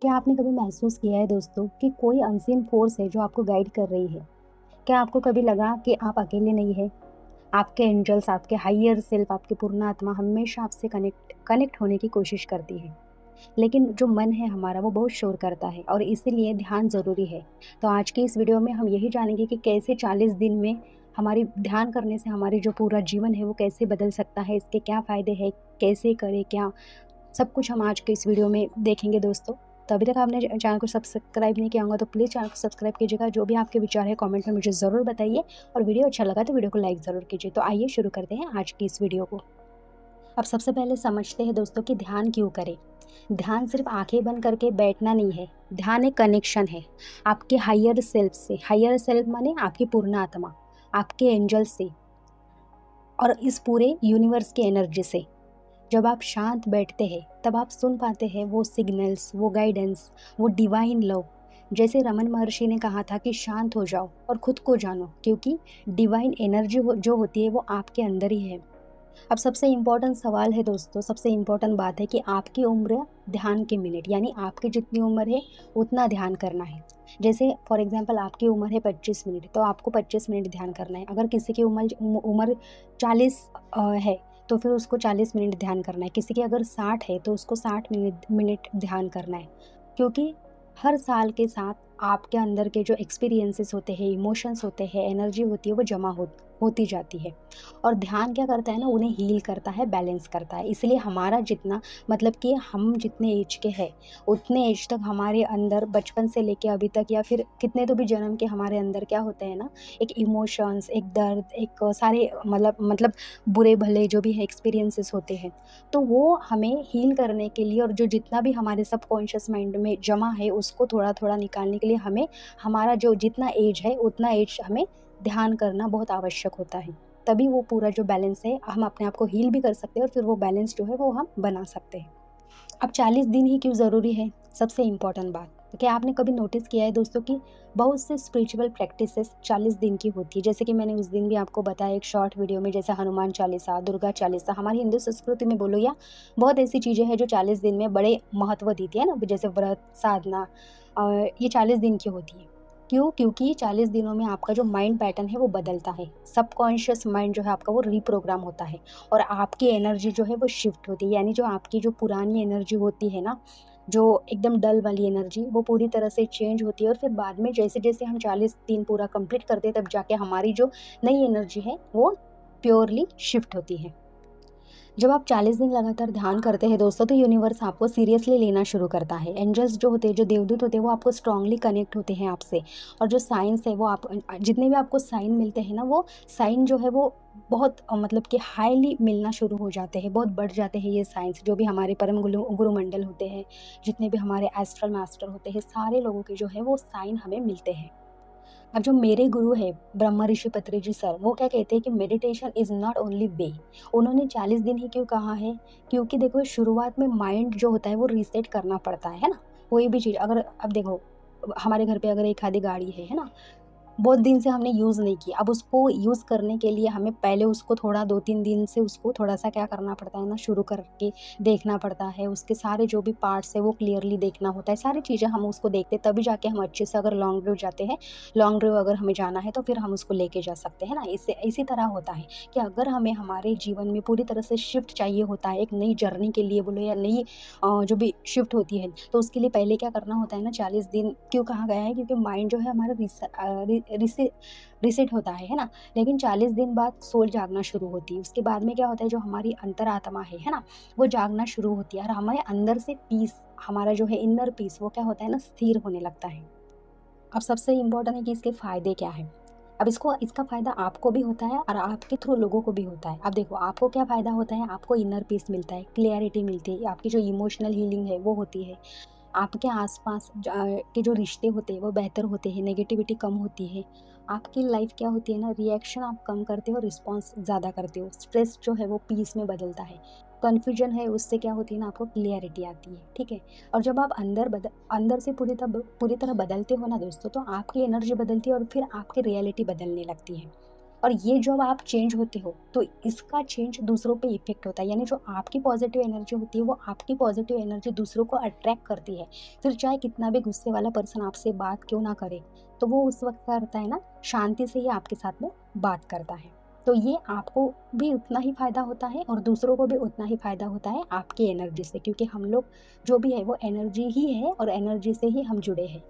क्या आपने कभी महसूस किया है दोस्तों कि कोई अनसीन फोर्स है जो आपको गाइड कर रही है? क्या आपको कभी लगा कि आप अकेले नहीं हैं? आपके एंजल्स, आपके हायर सेल्फ, आपकी पूर्ण आत्मा हमेशा आपसे कनेक्ट कनेक्ट होने की कोशिश करती है। लेकिन जो मन है हमारा वो बहुत शोर करता है और इसीलिए ध्यान ज़रूरी है। तो आज की इस वीडियो में हम यही जानेंगे कि कैसे 40 दिन में हमारी ध्यान करने से हमारी जो पूरा जीवन है वो कैसे बदल सकता है, इसके क्या फ़ायदे हैं, कैसे करें, क्या सब कुछ हम आज के इस वीडियो में देखेंगे दोस्तों। तो अभी तक आपने चैनल को सब्सक्राइब नहीं किया होगा तो प्लीज़ चैनल को सब्सक्राइब कीजिएगा। जो भी आपके विचार है कमेंट में मुझे ज़रूर बताइए और वीडियो अच्छा लगा तो वीडियो को लाइक ज़रूर कीजिए। तो आइए शुरू करते हैं आज की इस वीडियो को। अब सबसे पहले समझते हैं दोस्तों कि ध्यान क्यों करें। ध्यान सिर्फ आंखें बंद करके बैठना नहीं है। ध्यान एक कनेक्शन है आपके हायर सेल्फ से। हायर सेल्फ माने आपकी पूर्ण आत्मा, आपके एंजल से और इस पूरे यूनिवर्स की एनर्जी से। जब आप शांत बैठते हैं तब आप सुन पाते हैं वो सिग्नल्स, वो गाइडेंस, वो डिवाइन लव। जैसे रमन महर्षि ने कहा था कि शांत हो जाओ और खुद को जानो, क्योंकि डिवाइन एनर्जी जो होती है वो आपके अंदर ही है। अब सबसे इम्पोर्टेंट सवाल है दोस्तों, सबसे इम्पोर्टेंट बात है कि आपकी उम्र ध्यान के मिनट, यानी आपकी जितनी उम्र है उतना ध्यान करना है। जैसे फॉर एग्जांपल आपकी उम्र है 25 मिनट तो आपको 25 मिनट ध्यान करना है। अगर किसी की उम्र 40 है तो फिर उसको 40 मिनट ध्यान करना है। किसी की अगर 60 है तो उसको 60 मिनट ध्यान करना है। क्योंकि हर साल के साथ आपके अंदर के जो एक्सपीरियंसेस होते हैं, इमोशंस होते हैं, एनर्जी होती है वो जमा होती जाती है। और ध्यान क्या करता है ना, उन्हें हील करता है, बैलेंस करता है। इसलिए हमारा जितना मतलब कि हम जितने एज के हैं उतने एज तक हमारे अंदर बचपन से लेके अभी तक या फिर कितने तो भी जन्म के हमारे अंदर क्या होते हैं ना, एक इमोशंस, एक दर्द, एक सारे मतलब बुरे भले जो भी है एक्सपीरियंसेस होते हैं। तो वो हमें हील करने के लिए और जो जितना भी हमारे सबकॉन्शियस माइंड में जमा है उसको थोड़ा थोड़ा निकालने के लिए हमें हमारा जो जितना एज है उतना एज हमें ध्यान करना बहुत आवश्यक होता है। तभी वो पूरा जो बैलेंस है हम अपने आप को हील भी कर सकते हैं और फिर वो बैलेंस जो है वो हम बना सकते हैं। अब 40 दिन ही क्यों ज़रूरी है? सबसे इम्पॉर्टेंट बात, क्या आपने कभी नोटिस किया है दोस्तों कि बहुत से स्पिरिचुअल प्रैक्टिसेस 40 दिन की होती है। जैसे कि मैंने उस दिन भी आपको बताया एक शॉर्ट वीडियो में, जैसे हनुमान चालीसा, दुर्गा चालीसा, हमारी हिंदू संस्कृति में बोलो या बहुत ऐसी चीज़ें हैं जो 40 दिन में बड़े महत्व देती है ना, जैसे व्रत, साधना, ये 40 दिन की होती है। क्यों? क्योंकि 40 दिनों में आपका जो माइंड पैटर्न है वो बदलता है। सबकॉन्शियस माइंड जो है आपका वो रीप्रोग्राम होता है और आपकी एनर्जी जो है वो शिफ्ट होती है। यानी जो आपकी जो पुरानी एनर्जी होती है ना, जो एकदम डल वाली एनर्जी, वो पूरी तरह से चेंज होती है और फिर बाद में जैसे-जैसे हम 40 दिन पूरा कंप्लीट करते हैं तब जाके हमारी जो नई एनर्जी है वो प्योरली शिफ्ट होती है। जब आप 40 दिन लगातार ध्यान करते हैं दोस्तों तो यूनिवर्स आपको सीरियसली लेना शुरू करता है। एंजल्स जो होते हैं, जो देवदूत होते हैं, वो आपको स्ट्रांगली कनेक्ट होते हैं आपसे। और जो साइंस है वो आप जितने भी आपको साइन मिलते हैं ना, वो साइन जो है वो बहुत मतलब कि हाईली मिलना शुरू हो जाते हैं, बहुत बढ़ जाते हैं ये साइंस। जो भी हमारे परम गुरुमंडल होते हैं, जितने भी हमारे एस्ट्रल मास्टर होते हैं, सारे लोगों के जो है वो साइन हमें मिलते हैं। अब जो मेरे गुरु है ब्रह्मा ऋषि पत्री जी सर, वो क्या कहते हैं कि meditation is not only way. उन्होंने 40 दिन ही क्यों कहा है? क्योंकि देखो शुरुआत में माइंड जो होता है वो रीसेट करना पड़ता है ना? कोई भी चीज़ अगर अब देखो हमारे घर पे अगर एक आधी गाड़ी है ना? बहुत दिन से हमने यूज़ नहीं की। अब उसको यूज़ करने के लिए हमें पहले उसको थोड़ा 2-3 दिन से उसको थोड़ा-सा क्या करना पड़ता है ना, शुरू करके देखना पड़ता है। उसके सारे जो भी पार्ट्स हैं वो क्लियरली देखना होता है। सारी चीज़ें हम उसको देखते हैं तभी जाके हम अच्छे से, अगर लॉन्ग ड्राइव जाते हैं, लॉन्ग ड्राइव अगर हमें जाना है तो फिर हम उसको लेके जा सकते हैं ना। इससे इसी तरह होता है कि अगर हमें हमारे जीवन में पूरी तरह से शिफ्ट चाहिए होता है, एक नई जर्नी के लिए बोलो या नई जो भी शिफ्ट होती है, तो उसके लिए पहले क्या करना होता है ना, 40 दिन क्यों कहा गया है? क्योंकि माइंड जो है हमारा रीसेट होता है ना? लेकिन 40 दिन बाद सोल जागना शुरू होती है। उसके बाद में क्या होता है, जो हमारी अंतरात्मा है ना? वो जागना शुरू होती है और हमारे अंदर से पीस, हमारा जो है इनर पीस, वो क्या होता है ना, स्थिर होने लगता है। अब सबसे इम्पोर्टेंट है कि इसके फ़ायदे क्या हैं? अब इसका फ़ायदा आपको भी होता है और आपके थ्रू लोगों को भी होता है। अब देखो आपको क्या फ़ायदा होता है, आपको इनर पीस मिलता है, क्लैरिटी मिलती है, आपकी जो इमोशनल हीलिंग है वो होती है। आपके आसपास के जो रिश्ते होते हैं वो बेहतर होते हैं, नेगेटिविटी कम होती है। आपकी लाइफ क्या होती है ना, रिएक्शन आप कम करते हो, रिस्पॉन्स ज़्यादा करते हो। स्ट्रेस जो है वो पीस में बदलता है। कन्फ्यूजन है उससे क्या होती है ना, आपको क्लियरिटी आती है, ठीक है? और जब आप अंदर से पूरी तरह बदलते हो ना दोस्तों, तो आपकी एनर्जी बदलती है और फिर आपकी रियलिटी बदलने लगती है। और ये जब आप चेंज होते हो तो इसका चेंज दूसरों पे इफेक्ट होता है, यानी जो आपकी पॉजिटिव एनर्जी होती है वो आपकी पॉजिटिव एनर्जी दूसरों को अट्रैक्ट करती है। फिर चाहे कितना भी गुस्से वाला पर्सन आपसे बात क्यों ना करे, तो वो उस वक्त करता है ना, शांति से ही आपके साथ में बात करता है। तो ये आपको भी उतना ही फ़ायदा होता है और दूसरों को भी उतना ही फ़ायदा होता है आपकी एनर्जी से, क्योंकि हम लोग जो भी है वो एनर्जी ही है और एनर्जी से ही हम जुड़े हैं।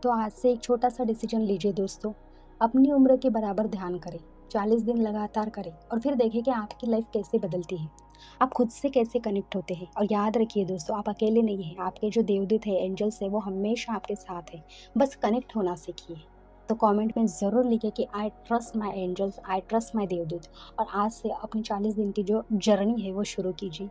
तो आज से एक छोटा सा डिसीजन लीजिए दोस्तों, अपनी उम्र के बराबर ध्यान करें, 40 दिन लगातार करें और फिर देखें कि आपकी लाइफ कैसे बदलती है, आप खुद से कैसे कनेक्ट होते हैं। और याद रखिए दोस्तों, आप अकेले नहीं हैं, आपके जो देवदूत है, एंजल्स है, वो हमेशा आपके साथ है। बस कनेक्ट होना सीखिए। तो कमेंट में ज़रूर लिखिए कि I trust my angels, I trust my देवदूत। और आज से अपनी 40 दिन की जो जर्नी है वो शुरू कीजिए।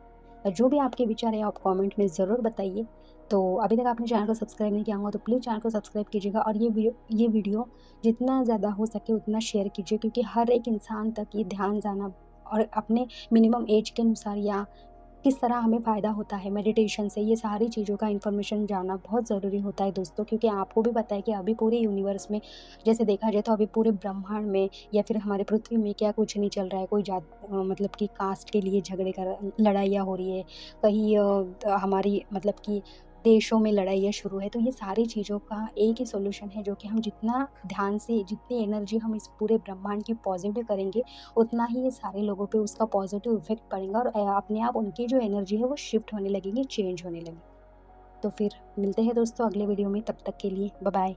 और जो भी आपके विचार है आप कमेंट में ज़रूर बताइए। तो अभी तक आपने चैनल को सब्सक्राइब नहीं किया होगा तो प्लीज़ चैनल को सब्सक्राइब कीजिएगा और ये वीडियो जितना ज़्यादा हो सके उतना शेयर कीजिए, क्योंकि हर एक इंसान तक ये ध्यान जाना और अपने मिनिमम एज के अनुसार या किस तरह हमें फ़ायदा होता है मेडिटेशन से, ये सारी चीज़ों का इन्फॉर्मेशन जानना बहुत ज़रूरी होता है दोस्तों। क्योंकि आपको भी पता है कि अभी पूरे यूनिवर्स में जैसे देखा जाए तो अभी पूरे ब्रह्मांड में या फिर हमारे पृथ्वी में क्या कुछ नहीं चल रहा है। कोई मतलब कि कास्ट के लिए झगड़े कर लड़ाइयाँ हो रही है, कहीं हमारी मतलब कि देशों में लड़ाइयाँ शुरू है। तो ये सारी चीज़ों का एक ही सॉल्यूशन है, जो कि हम जितना ध्यान से, जितनी एनर्जी हम इस पूरे ब्रह्मांड की पॉजिटिव करेंगे, उतना ही ये सारे लोगों पे उसका पॉजिटिव इफेक्ट पड़ेगा और अपने आप उनकी जो एनर्जी है वो शिफ्ट होने लगेगी, चेंज होने लगेगी। तो फिर मिलते हैं दोस्तों अगले वीडियो में, तब तक के लिए बाय बाय।